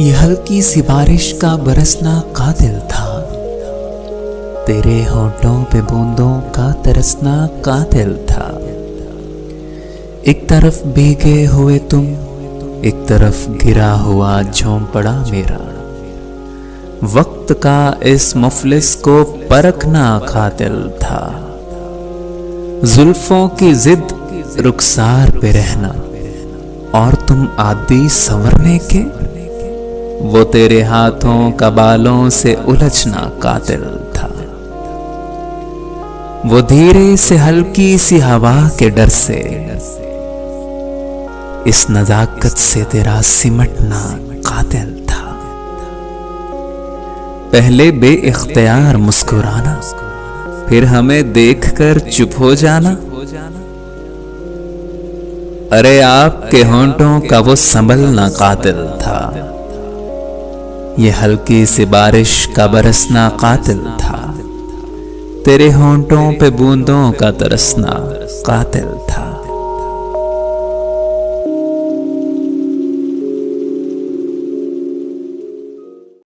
ये हल्की सी बारिश का बरसना कातिल था, तेरे होठों पे बूंदों का तरसना कातिल था। एक तरफ भीगे हुए तुम, एक तरफ गिरा हुआ झोंपड़ा मेरा। वक्त का इस मुफलिस को परखना कातिल था। जुल्फों की जिद रुखसार पे रहना और तुम आदि संवरने के, वो तेरे हाथों का बालों से उलझना कातिल था। वो धीरे से हल्की सी हवा के डर से, इस नजाकत से तेरा सिमटना कातिल था। पहले बेइख्तियार मुस्कुराना, फिर हमें देखकर चुप हो जाना। अरे आपके होंठों का वो संभलना कातिल था। ये हल्की सी बारिश का बरसना कातिल था। तेरे होंठों पे बूंदों का तरसना कातिल था।